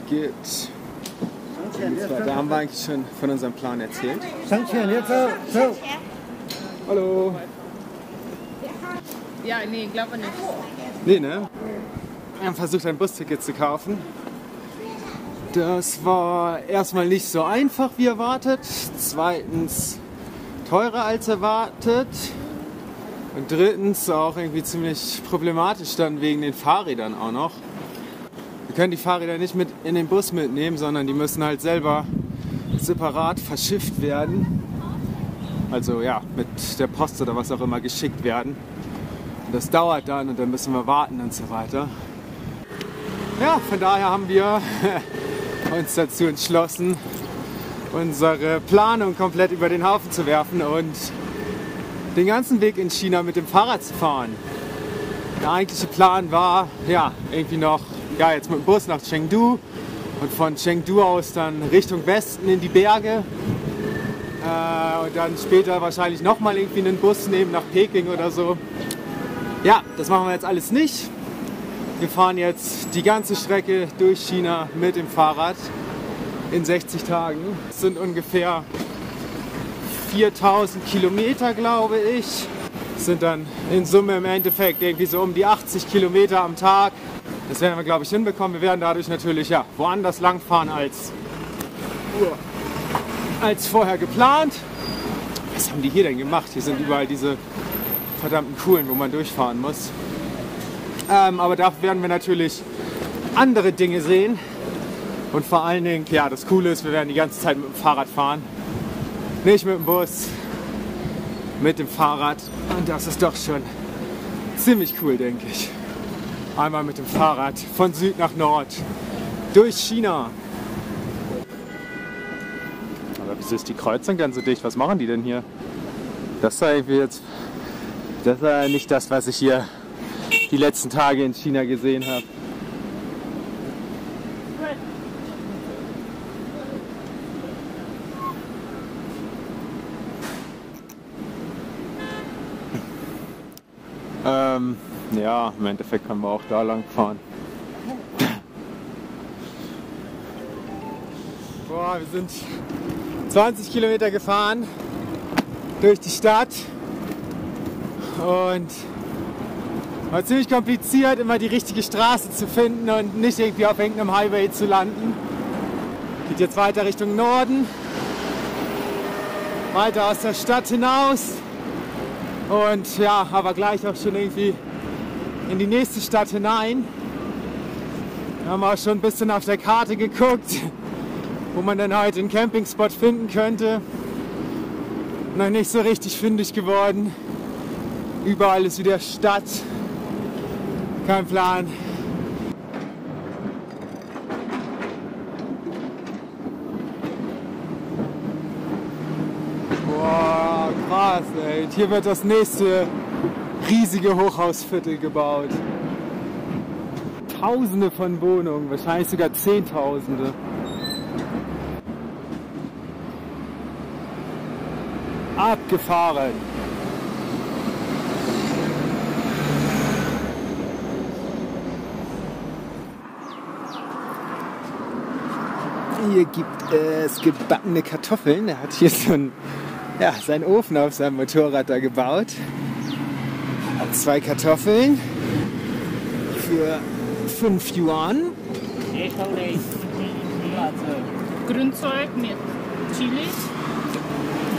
geht. Da haben wir eigentlich schon von unserem Plan erzählt. Hallo. Ja, nee, glaube nicht. Nee, ne? Wir haben versucht, ein Busticket zu kaufen. Das war erstmal nicht so einfach wie erwartet. Zweitens teurer als erwartet. Und drittens auch irgendwie ziemlich problematisch dann wegen den Fahrrädern auch noch. Wir können die Fahrräder nicht mit in den Bus mitnehmen, sondern die müssen halt selber separat verschifft werden. Also ja, mit der Post oder was auch immer geschickt werden. Und das dauert dann und dann müssen wir warten und so weiter. Ja, von daher haben wir uns dazu entschlossen, unsere Planung komplett über den Haufen zu werfen und den ganzen Weg in China mit dem Fahrrad zu fahren. Der eigentliche Plan war, ja, irgendwie noch, ja, jetzt mit dem Bus nach Chengdu und von Chengdu aus dann Richtung Westen in die Berge. Und dann später wahrscheinlich nochmal irgendwie einen Bus nehmen nach Peking oder so. Ja, das machen wir jetzt alles nicht. Wir fahren jetzt die ganze Strecke durch China mit dem Fahrrad in 60 Tagen. Das sind ungefähr 4000 Kilometer, glaube ich. Das sind dann in Summe im Endeffekt irgendwie so um die 80 Kilometer am Tag. Das werden wir, glaube ich, hinbekommen. Wir werden dadurch natürlich ja, woanders langfahren als vorher geplant. Was haben die hier denn gemacht? Hier sind überall diese verdammten Kuhlen, wo man durchfahren muss. Aber dafür werden wir natürlich andere Dinge sehen. Und vor allen Dingen, ja, das Coole ist, wir werden die ganze Zeit mit dem Fahrrad fahren. Nicht mit dem Bus, mit dem Fahrrad. Und das ist doch schon ziemlich cool, denke ich. Einmal mit dem Fahrrad von Süd nach Nord durch China. Aber wieso ist die Kreuzung dann so dicht? Was machen die denn hier? Das sei jetzt. Das war nicht das, was ich hier die letzten Tage in China gesehen habe. Ja, im Endeffekt können wir auch da lang fahren. Boah, wir sind 20 Kilometer gefahren durch die Stadt und war ziemlich kompliziert, immer die richtige Straße zu finden und nicht irgendwie auf irgendeinem Highway zu landen. Geht jetzt weiter Richtung Norden, weiter aus der Stadt hinaus und ja, aber gleich auch schon irgendwie in die nächste Stadt hinein. Wir haben auch schon ein bisschen auf der Karte geguckt, wo man dann heute einen Campingspot finden könnte. Noch nicht so richtig fündig geworden. Überall ist wieder Stadt. Kein Plan. Boah, krass, ey. Und hier wird das nächste riesige Hochhausviertel gebaut. Tausende von Wohnungen, wahrscheinlich sogar Zehntausende. Abgefahren. Hier gibt es gebackene Kartoffeln. Er hat hier so seinen Ofen auf seinem Motorrad da gebaut. 2 Kartoffeln für 5 Yuan. Grünzeug mit Chili.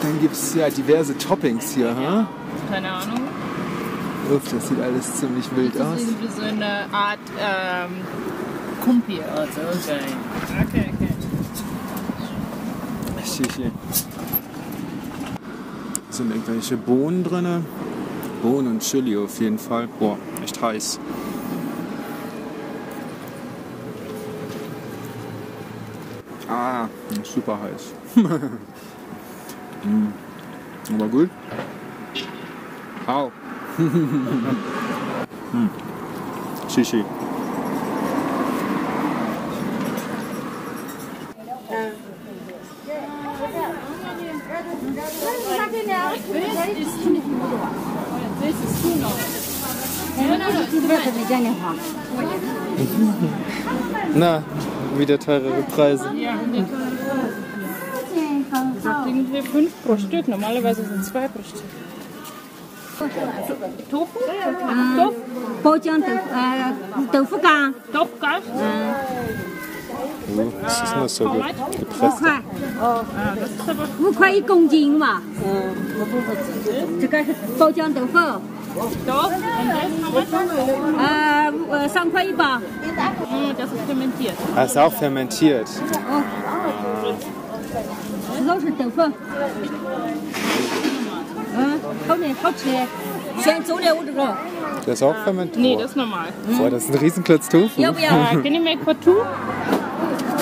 Dann gibt es ja diverse Toppings hier. Ja, keine Ahnung. Uff, das sieht alles ziemlich wild aus. Das ist irgendwie so eine Art Kumpi. Also, okay. Hier sind irgendwelche Bohnen drin. Bohnen und Chili auf jeden Fall. Boah, echt heiß. Ah, super heiß. Aber gut. Au. Shishi. Na, wieder teurere Preise. Ja, das sind irgendwie 5 pro Stück. Normalerweise sind 2 pro Stück. Tofu? Tofu干 Tofu-Gas? Das ist nur so gepresst. das ist aber 5块1公斤嘛。这个是包浆豆腐， Doch. Und das 3块1包。 das ist fermentiert. Das ist auch fermentiert. 这都是豆腐。好呢，好吃。先走了我这个， Der ist auch fermentiert. Nee, das ist normal. Boah, das ist ein Riesenklotz Tofu. 要不要？ Can you make for two?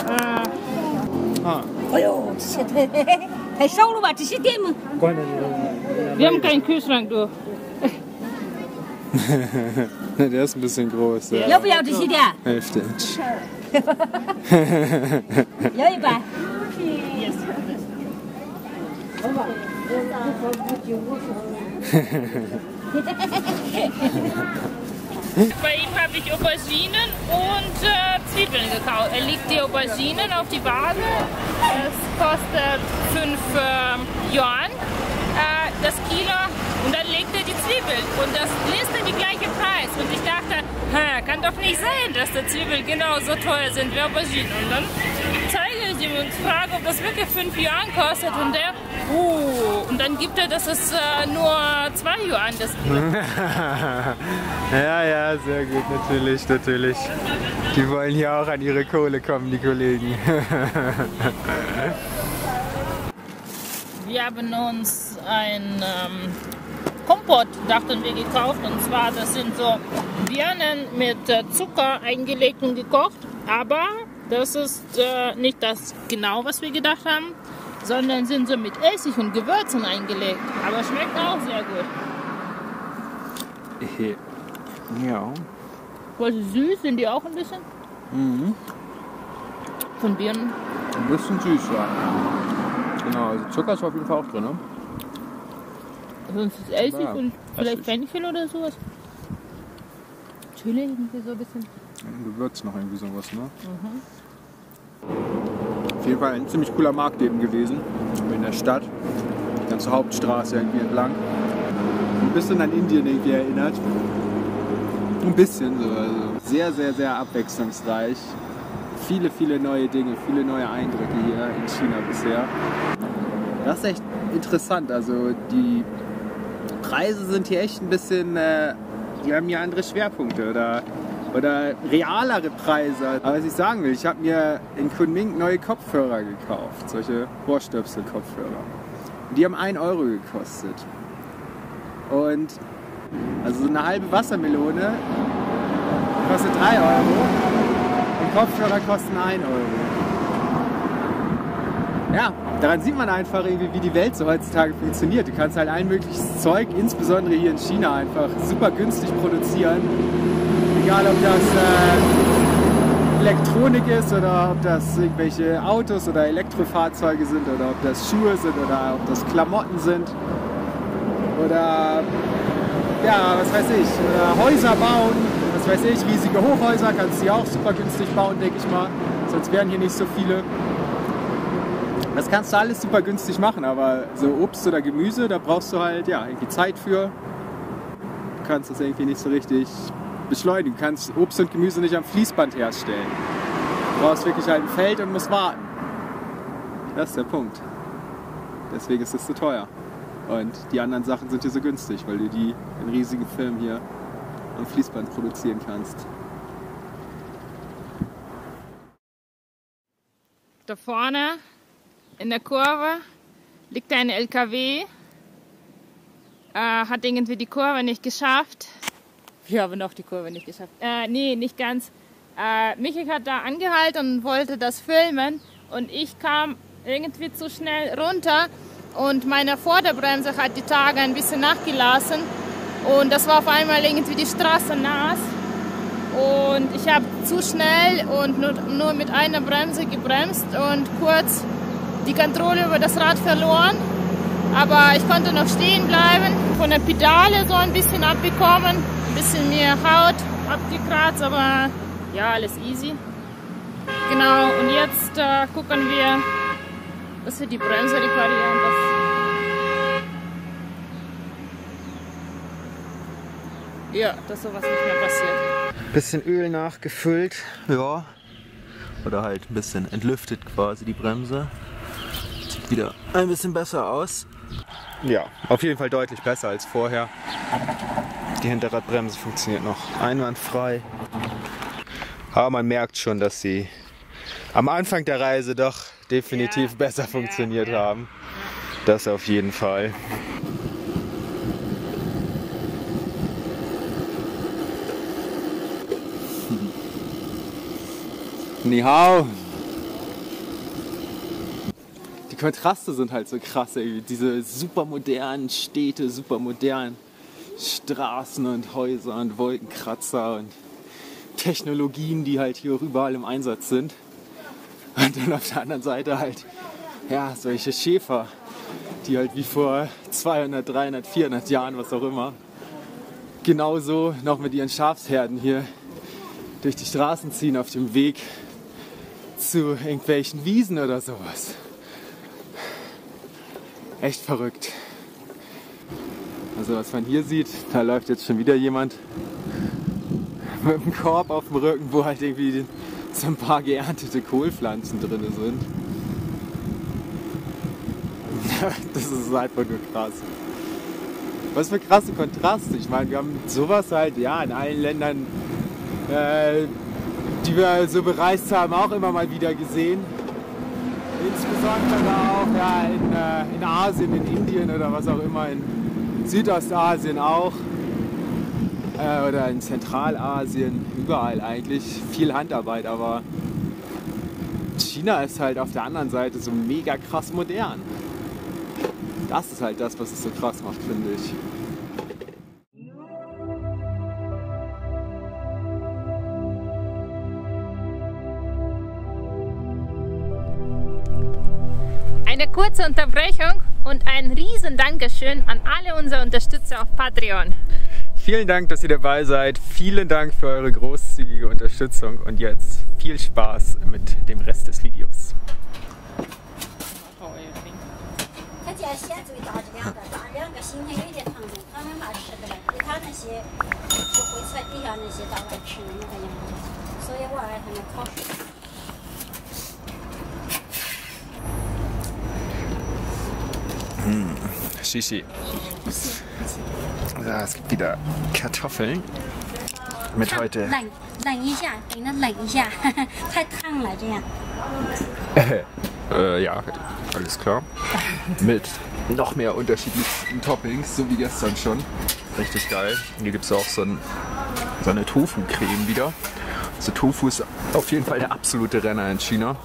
Ah. 哎呦，这些太少了吧？这些店嘛。 Wir haben keinen Kühlschrank, du. Der ist ein bisschen groß. Ja. 要不要这些店？ Hälfte. 要100。 Bei ihm habe ich Auberginen und Zwiebeln gekauft. Er legt die Auberginen auf die Waage. Es kostet 5 Yuan das Kilo. Und dann legt er die Zwiebeln. Und das ist dann die gleiche Preis. Und ich dachte, kann doch nicht sein, dass die Zwiebeln genauso teuer sind wie Auberginen. Und dann zeige ich ihm und frage, ob das wirklich 5 Yuan kostet. Und der, und dann gibt er, dass es nur 2 Yuan das Kilo. Ja, sehr gut, natürlich. Die wollen hier auch an ihre Kohle kommen, die Kollegen. Wir haben uns ein Kompott, dachten wir, gekauft. Und zwar, das sind so Birnen mit Zucker eingelegt und gekocht. Aber das ist nicht das genau, was wir gedacht haben, sondern sind so mit Essig und Gewürzen eingelegt. Aber schmeckt auch sehr gut. Ja. Voll süß sind die auch ein bisschen. Mhm. Von Birnen. Ein bisschen süß, ja. Genau, also Zucker ist auf jeden Fall auch drin, ne? Sonst ist Essig Ja, und vielleicht Essig. Fenchel oder sowas. Chili irgendwie so ein bisschen. Gewürz noch irgendwie sowas, ne? Auf jeden Fall ein ziemlich cooler Markt eben gewesen. In der Stadt. Die ganze Hauptstraße irgendwie entlang. Ein bisschen an Indien irgendwie erinnert. Ein bisschen so. Also sehr abwechslungsreich. Viele neue Dinge, viele neue Eindrücke hier in China bisher. Das ist echt interessant. Also die Preise sind hier echt ein bisschen, die haben hier andere Schwerpunkte oder realere Preise. Aber was ich sagen will, ich habe mir in Kunming neue Kopfhörer gekauft, solche Ohrstöpsel-Kopfhörer. Und die haben 1 Euro gekostet. Und also so eine halbe Wassermelone kostet 3 Euro und Kopfhörer kosten 1 Euro. Ja, daran sieht man einfach irgendwie, wie die Welt so heutzutage funktioniert. Du kannst halt allen mögliches Zeug, insbesondere hier in China, einfach super günstig produzieren. Egal ob das Elektronik ist oder ob das irgendwelche Autos oder Elektrofahrzeuge sind oder ob das Schuhe sind oder ob das Klamotten sind oder ja, was weiß ich, oder Häuser bauen, was weiß ich, riesige Hochhäuser kannst du ja auch super günstig bauen, denke ich mal, sonst wären hier nicht so viele. Das kannst du alles super günstig machen, aber so Obst oder Gemüse, da brauchst du halt ja irgendwie Zeit für. Du kannst das irgendwie nicht so richtig beschleunigen. Du kannst Obst und Gemüse nicht am Fließband herstellen. Du brauchst wirklich halt ein Feld und musst warten. Das ist der Punkt. Deswegen ist es so teuer. Und die anderen Sachen sind hier so günstig, weil du die in riesigen Firmen hier am Fließband produzieren kannst. Da vorne in der Kurve liegt ein LKW, hat irgendwie die Kurve nicht geschafft. Wir haben noch die Kurve nicht geschafft. Nee, nicht ganz. Michi hat da angehalten und wollte das filmen und ich kam irgendwie zu schnell runter und meine Vorderbremse hat die Tage ein bisschen nachgelassen und das war auf einmal irgendwie die Straße nass und ich habe zu schnell und nur mit einer Bremse gebremst und kurz die Kontrolle über das Rad verloren, aber ich konnte noch stehen bleiben, von der Pedale so ein bisschen abbekommen, ein bisschen mehr Haut abgekratzt, aber ja, alles easy. Genau, und jetzt gucken wir, dass wir die Bremse reparieren. Dass sowas nicht mehr passiert. Bisschen Öl nachgefüllt, ja. Oder halt ein bisschen entlüftet quasi die Bremse. Sieht wieder ein bisschen besser aus. Ja, auf jeden Fall deutlich besser als vorher. Die Hinterradbremse funktioniert noch einwandfrei. Aber man merkt schon, dass sie am Anfang der Reise doch definitiv besser funktioniert haben. Das auf jeden Fall. Ni hao. Die Kontraste sind halt so krass, ey. Diese super modernen Städte, super modernen Straßen und Häuser und Wolkenkratzer und Technologien, die halt hier auch überall im Einsatz sind. Und dann auf der anderen Seite halt, ja, solche Schäfer, die halt wie vor 200, 300, 400 Jahren, was auch immer, genauso noch mit ihren Schafsherden hier durch die Straßen ziehen auf dem Weg zu irgendwelchen Wiesen oder sowas. Echt verrückt. Also was man hier sieht, da läuft jetzt schon wieder jemand mit einem Korb auf dem Rücken, wo halt irgendwie so ein paar geerntete Kohlpflanzen drin sind. Das ist einfach nur krass. Was für krasse Kontraste. Ich meine, wir haben sowas halt ja in allen Ländern, die wir so bereist haben, auch immer mal wieder gesehen. Insbesondere auch ja, in Asien, in Indien oder was auch immer, in Südostasien auch. Oder in Zentralasien, überall eigentlich. Viel Handarbeit, aber China ist halt auf der anderen Seite so mega krass modern. Das ist halt das, was es so krass macht, finde ich. Eine kurze Unterbrechung und ein riesen Dankeschön an alle unsere Unterstützer auf Patreon. Vielen Dank, dass ihr dabei seid. Vielen Dank für eure großzügige Unterstützung und jetzt viel Spaß mit dem Rest des Videos. 它这些最大这两个心还有一点胖重，他们怕吃不来，他那些就会在底下那些大概吃那个样子，所以我爱他们烤熟。 Shishi. Ja, es gibt wieder Kartoffeln mit heute. 冷一下，给它冷一下，太烫了这样。Ja, alles klar. Mit noch mehr unterschiedlichen Toppings, so wie gestern schon. Richtig geil. Hier gibt es auch so eine Tofu-Creme wieder. Also Tofu ist auf jeden Fall der absolute Renner in China.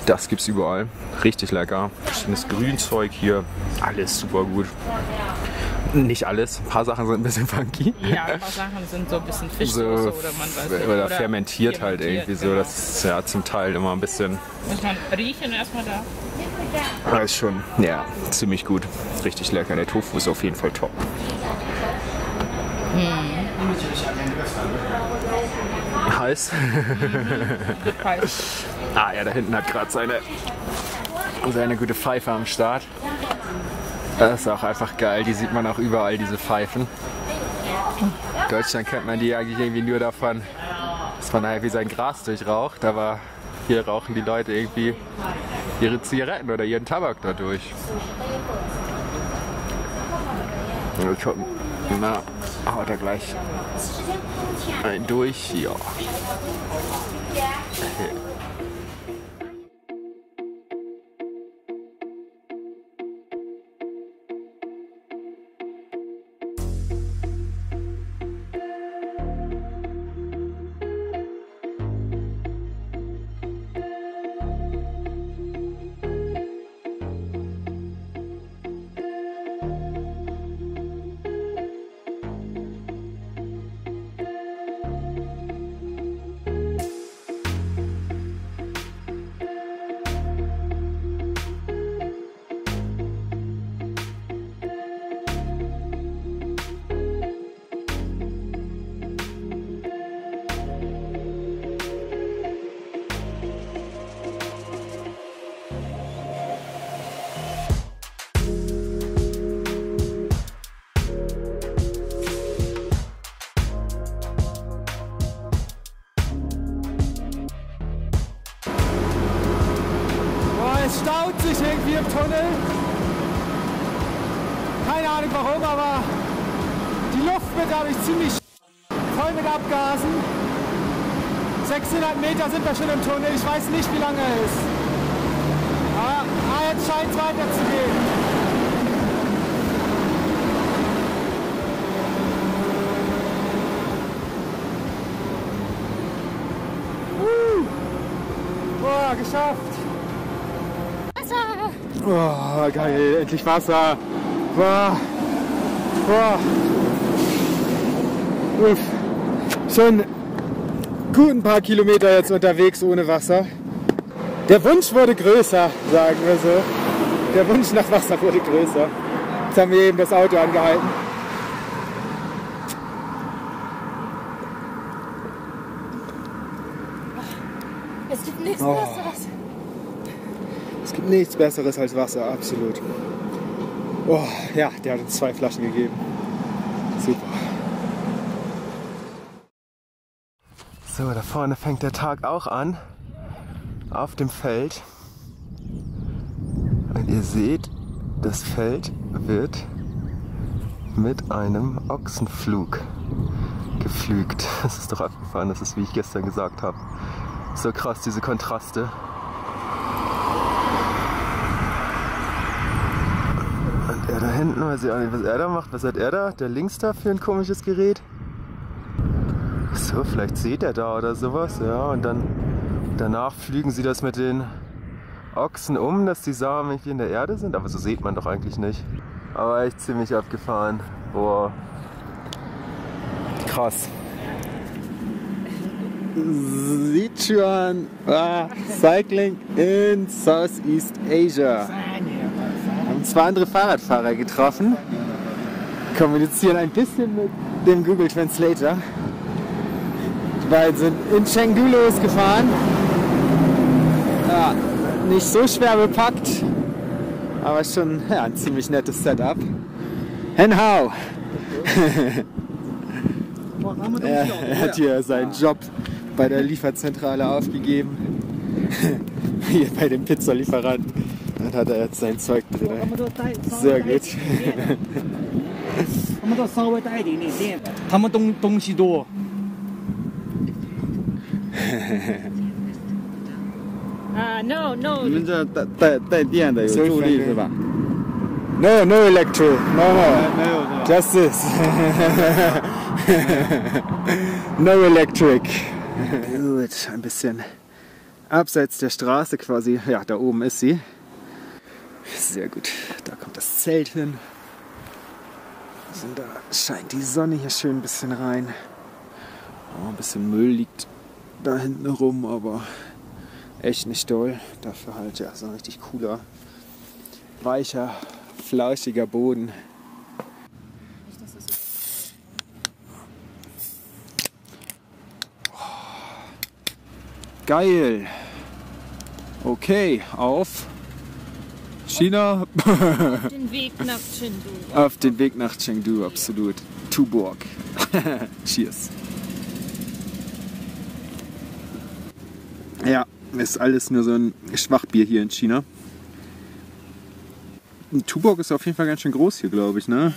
Das gibt's überall. Richtig lecker. Verschiedenes Grünzeug hier. Alles super gut. Nicht alles. Ein paar Sachen sind ein bisschen funky. Ja, ein paar Sachen sind so ein bisschen Fischsoße so, oder man weiß nicht. Oder fermentiert halt irgendwie so. Das ist ja zum Teil immer ein bisschen... Muss man riechen erstmal da? Das ist schon, ja, ziemlich gut. Richtig lecker. Der Tofu ist auf jeden Fall top. Heiß. Heiß. Ah ja, da hinten hat gerade seine gute Pfeife am Start. Das ist auch einfach geil, die sieht man auch überall, diese Pfeifen. In Deutschland kennt man die eigentlich irgendwie nur davon, dass man irgendwie sein Gras durchraucht, aber hier rauchen die Leute irgendwie ihre Zigaretten oder ihren Tabak dadurch. Wir gucken, na, haut er gleich ein durch, ja. Okay. sich irgendwie im Tunnel. Keine Ahnung warum, aber die Luft wird dadurch ziemlich voll mit Abgasen. 600 Meter sind wir schon im Tunnel. Ich weiß nicht, wie lange er ist. Aber jetzt scheint es weiter zu gehen. Boah, geschafft! Wasser! Oh, geil, endlich Wasser! Boah! Boah! Uff. Schon gut ein paar Kilometer jetzt unterwegs ohne Wasser. Der Wunsch wurde größer, sagen wir so. Der Wunsch nach Wasser wurde größer. Jetzt haben wir eben das Auto angehalten. Es gibt nichts Besseres. Es gibt nichts Besseres als Wasser, absolut. Oh, ja, der hat uns 2 Flaschen gegeben. Super. So, da vorne fängt der Tag auch an. Auf dem Feld. Und ihr seht, das Feld wird mit einem Ochsenflug gepflügt. Das ist doch abgefahren, das ist, wie ich gestern gesagt habe. So krass, diese Kontraste. Und er da hinten, weiß ich auch nicht, was er da macht. Was hat er da? Der links da für ein komisches Gerät? So, vielleicht seht er da oder sowas. Ja, und dann danach flügen sie das mit den Ochsen um, dass die Samen irgendwie in der Erde sind. Aber so sieht man doch eigentlich nicht. Aber echt ziemlich abgefahren. Boah. Krass. Sichuan Cycling in Southeast Asia. Wir haben 2 andere Fahrradfahrer getroffen. Kommunizieren ein bisschen mit dem Google Translator. Die beiden sind in Chengdu losgefahren. Ja, nicht so schwer bepackt, aber schon ja, ein ziemlich nettes Setup. Hen Hao. Er hat hier seinen Job bei der Lieferzentrale aufgegeben. Hier bei dem Pizzalieferanten. Dann hat er jetzt sein Zeug drin. Sehr gut. 他们都稍微大一点点店，他们东西多。No. 你们这带电的有助力是吧？ No, no electro, no more. 没有是吧？ Just this. No electric. Gut, ein bisschen abseits der Straße quasi. Ja, da oben ist sie. Sehr gut. Da kommt das Zelt hin. Und da scheint die Sonne hier schön ein bisschen rein. Oh, ein bisschen Müll liegt da hinten rum, aber echt nicht doll. Dafür halt ja so ein richtig cooler, weicher, flauschiger Boden. Geil. Okay, auf China. Auf den Weg nach Chengdu. Auf den Weg nach Chengdu, absolut. Tuborg. Cheers. Ja, ist alles nur so ein Schwachbier hier in China. Tuborg ist auf jeden Fall ganz schön groß hier, glaube ich, ne?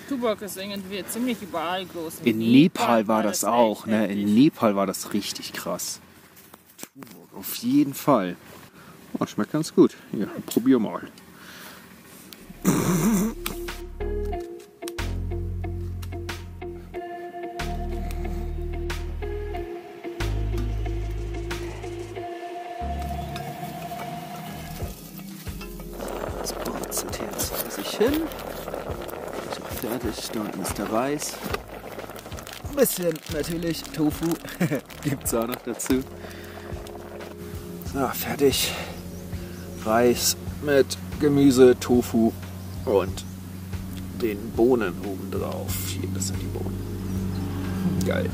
Tuborg ist irgendwie ziemlich überall groß. In Nepal war das auch, ne? In Nepal war das richtig krass. Tuborg, auf jeden Fall. Oh, schmeckt ganz gut. Hier, probier mal. Das brutzelt jetzt vor sich hin. So, fertig. Da unten ist der Reis. Ein bisschen natürlich Tofu. Gibt's auch noch dazu. So, fertig. Reis mit Gemüse, Tofu und den Bohnen oben drauf. Hier, das sind die Bohnen. Geil.